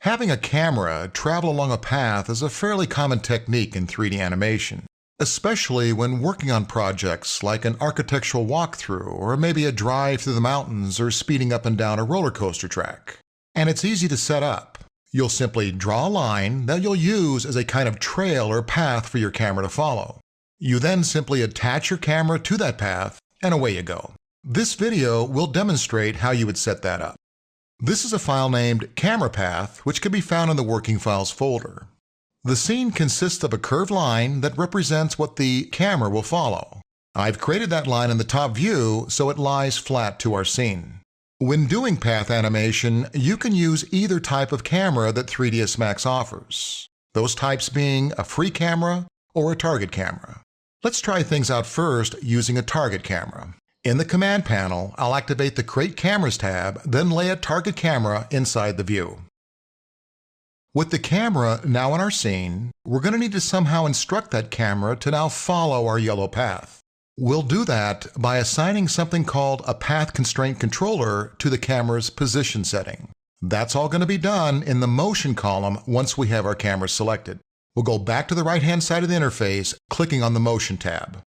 Having a camera travel along a path is a fairly common technique in 3D animation, especially when working on projects like an architectural walkthrough or maybe a drive through the mountains or speeding up and down a roller coaster track. And it's easy to set up. You'll simply draw a line that you'll use as a kind of trail or path for your camera to follow. You then simply attach your camera to that path and away you go. This video will demonstrate how you would set that up. This is a file named Camera Path, which can be found in the Working Files folder. The scene consists of a curved line that represents what the camera will follow. I've created that line in the top view so it lies flat to our scene. When doing path animation, you can use either type of camera that 3ds Max offers, those types being a free camera or a target camera. Let's try things out first using a target camera. In the command panel, I'll activate the Create Cameras tab, then lay a target camera inside the view. With the camera now in our scene, we're going to need to somehow instruct that camera to now follow our yellow path. We'll do that by assigning something called a Path Constraint Controller to the camera's position setting. That's all going to be done in the Motion column once we have our camera selected. We'll go back to the right-hand side of the interface, clicking on the Motion tab.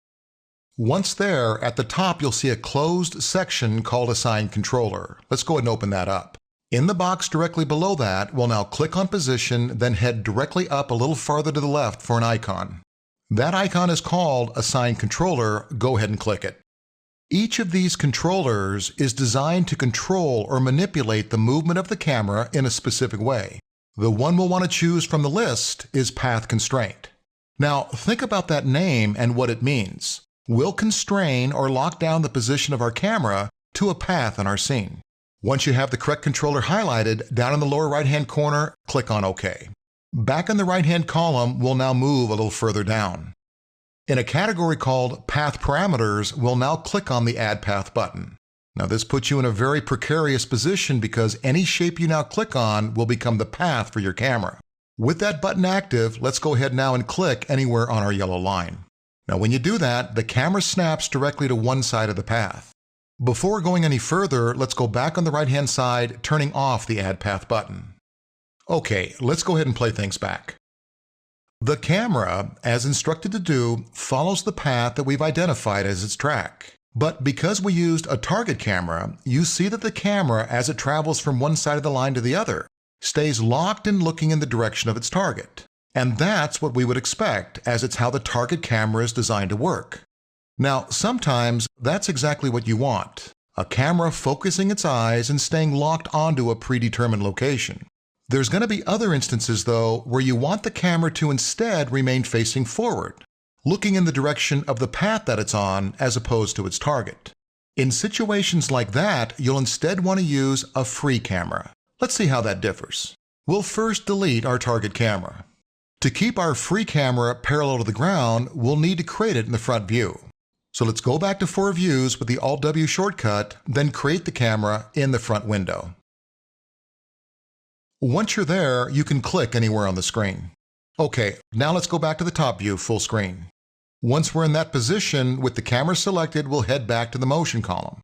Once there, at the top you'll see a closed section called Assign Controller. Let's go ahead and open that up. In the box directly below that, we'll now click on Position, then head directly up a little farther to the left for an icon. That icon is called Assign Controller. Go ahead and click it. Each of these controllers is designed to control or manipulate the movement of the camera in a specific way. The one we'll want to choose from the list is Path Constraint. Now, think about that name and what it means. We'll constrain or lock down the position of our camera to a path in our scene. Once you have the correct controller highlighted, down in the lower right-hand corner, click on OK. Back in the right-hand column, we'll now move a little further down. In a category called Path Parameters, we'll now click on the Add Path button. Now this puts you in a very precarious position because any shape you now click on will become the path for your camera. With that button active, let's go ahead now and click anywhere on our yellow line. Now when you do that, the camera snaps directly to one side of the path. Before going any further, let's go back on the right-hand side, turning off the Add Path button. Okay, let's go ahead and play things back. The camera, as instructed to do, follows the path that we've identified as its track. But because we used a target camera, you see that the camera, as it travels from one side of the line to the other, stays locked and looking in the direction of its target. And that's what we would expect, as it's how the target camera is designed to work. Now, sometimes that's exactly what you want, a camera focusing its eyes and staying locked onto a predetermined location. There's going to be other instances, though, where you want the camera to instead remain facing forward, looking in the direction of the path that it's on as opposed to its target. In situations like that, you'll instead want to use a free camera. Let's see how that differs. We'll first delete our target camera. To keep our free camera parallel to the ground, we'll need to create it in the front view. So let's go back to 4 views with the Alt-W shortcut, then create the camera in the front window. Once you're there, you can click anywhere on the screen. Okay, now let's go back to the top view full screen. Once we're in that position, with the camera selected, we'll head back to the Motion column.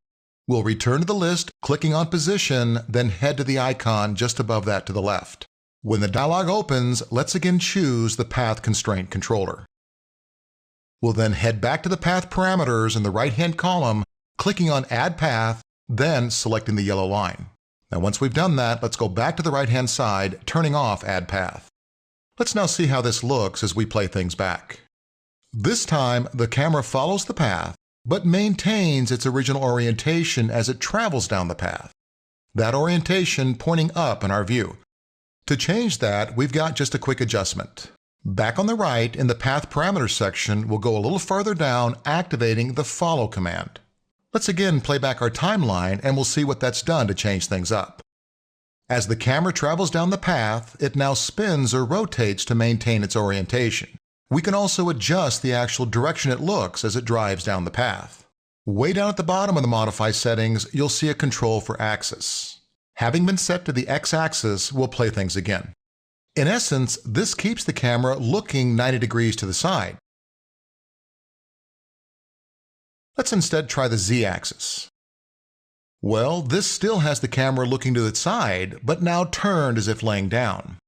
We'll return to the list, clicking on Position, then head to the icon just above that to the left. When the dialog opens, let's again choose the Path Constraint Controller. We'll then head back to the Path Parameters in the right-hand column, clicking on Add Path, then selecting the yellow line. Now once we've done that, let's go back to the right-hand side, turning off Add Path. Let's now see how this looks as we play things back. This time, the camera follows the path, but maintains its original orientation as it travels down the path. That orientation pointing up in our view. To change that, we've got just a quick adjustment. Back on the right, in the Path Parameters section, we'll go a little farther down, activating the Follow command. Let's again play back our timeline, and we'll see what that's done to change things up. As the camera travels down the path, it now spins or rotates to maintain its orientation. We can also adjust the actual direction it looks as it drives down the path. Way down at the bottom of the Modify settings, you'll see a control for axis. Having been set to the x-axis, we'll play things again. In essence, this keeps the camera looking 90 degrees to the side. Let's instead try the z-axis. Well, this still has the camera looking to its side, but now turned as if laying down.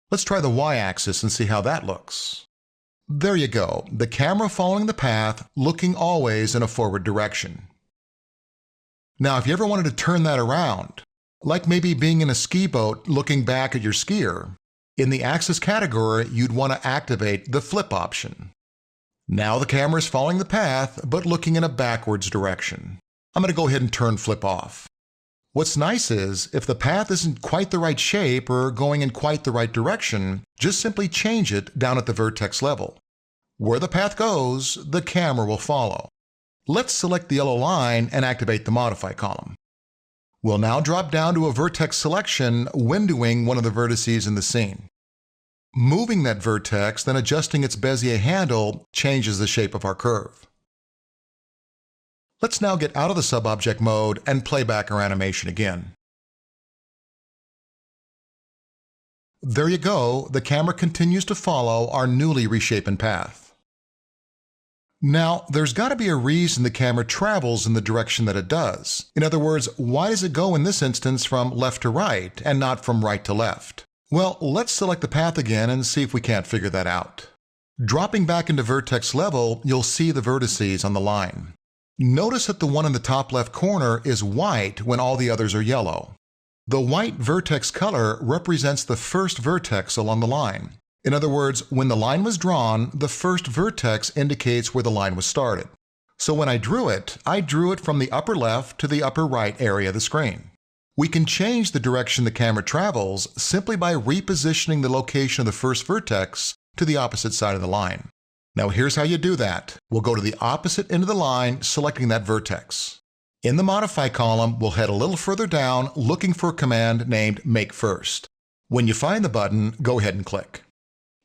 Let's try the y-axis and see how that looks. There you go, the camera following the path, looking always in a forward direction. Now, if you ever wanted to turn that around, like maybe being in a ski boat looking back at your skier, in the axis category, you'd want to activate the flip option. Now the camera is following the path, but looking in a backwards direction. I'm going to go ahead and turn flip off. What's nice is, if the path isn't quite the right shape or going in quite the right direction, just simply change it down at the vertex level. Where the path goes, the camera will follow. Let's select the yellow line and activate the Modify column. We'll now drop down to a vertex selection, windowing one of the vertices in the scene. Moving that vertex, then adjusting its Bezier handle, changes the shape of our curve. Let's now get out of the subobject mode and play back our animation again. There you go, the camera continues to follow our newly reshapen path. Now, there's got to be a reason the camera travels in the direction that it does. In other words, why does it go in this instance from left to right and not from right to left? Well, let's select the path again and see if we can't figure that out. Dropping back into vertex level, you'll see the vertices on the line. Notice that the one in the top left corner is white when all the others are yellow. The white vertex color represents the first vertex along the line. In other words, when the line was drawn, the first vertex indicates where the line was started. So when I drew it from the upper left to the upper right area of the screen. We can change the direction the camera travels simply by repositioning the location of the first vertex to the opposite side of the line. Now here's how you do that. We'll go to the opposite end of the line, selecting that vertex. In the Modify column, we'll head a little further down, looking for a command named Make First. When you find the button, go ahead and click.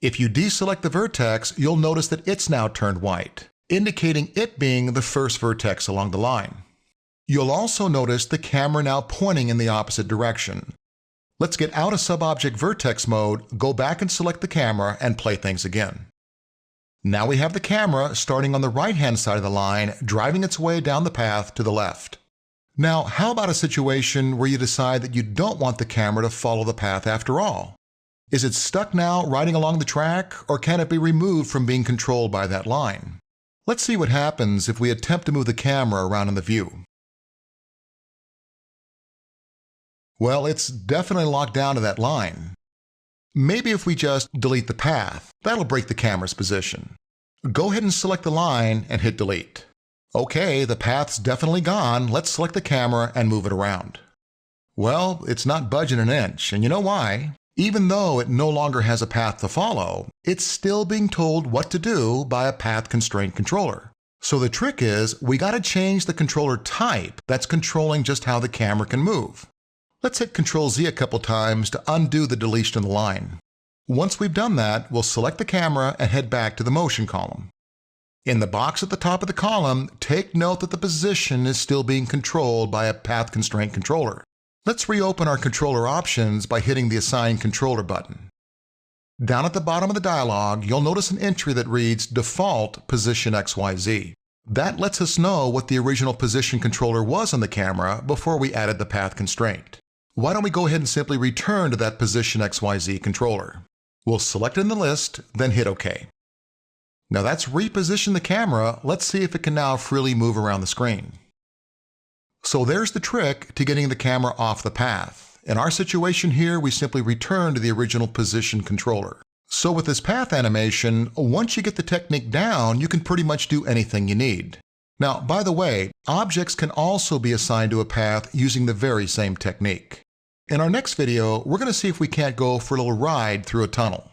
If you deselect the vertex, you'll notice that it's now turned white, indicating it being the first vertex along the line. You'll also notice the camera now pointing in the opposite direction. Let's get out of subobject vertex mode, go back and select the camera, and play things again. Now we have the camera starting on the right-hand side of the line, driving its way down the path to the left. Now, how about a situation where you decide that you don't want the camera to follow the path after all? Is it stuck now riding along the track, or can it be removed from being controlled by that line? Let's see what happens if we attempt to move the camera around in the view. Well, it's definitely locked down to that line. Maybe if we just delete the path, that'll break the camera's position. Go ahead and select the line and hit delete. Okay, the path's definitely gone. Let's select the camera and move it around. Well, it's not budging an inch, and you know why? Even though it no longer has a path to follow, it's still being told what to do by a path constraint controller. So the trick is, we got to change the controller type that's controlling just how the camera can move. Let's hit Ctrl-Z a couple times to undo the deletion of the line. Once we've done that, we'll select the camera and head back to the Motion column. In the box at the top of the column, take note that the position is still being controlled by a path constraint controller. Let's reopen our controller options by hitting the Assign Controller button. Down at the bottom of the dialog, you'll notice an entry that reads Default Position XYZ. That lets us know what the original position controller was on the camera before we added the path constraint. Why don't we go ahead and simply return to that Position XYZ controller? We'll select it in the list, then hit OK. Now that's repositioned the camera. Let's see if it can now freely move around the screen. So there's the trick to getting the camera off the path. In our situation here, we simply return to the original position controller. So with this path animation, once you get the technique down, you can pretty much do anything you need. Now, by the way, objects can also be assigned to a path using the very same technique. In our next video, we're going to see if we can't go for a little ride through a tunnel.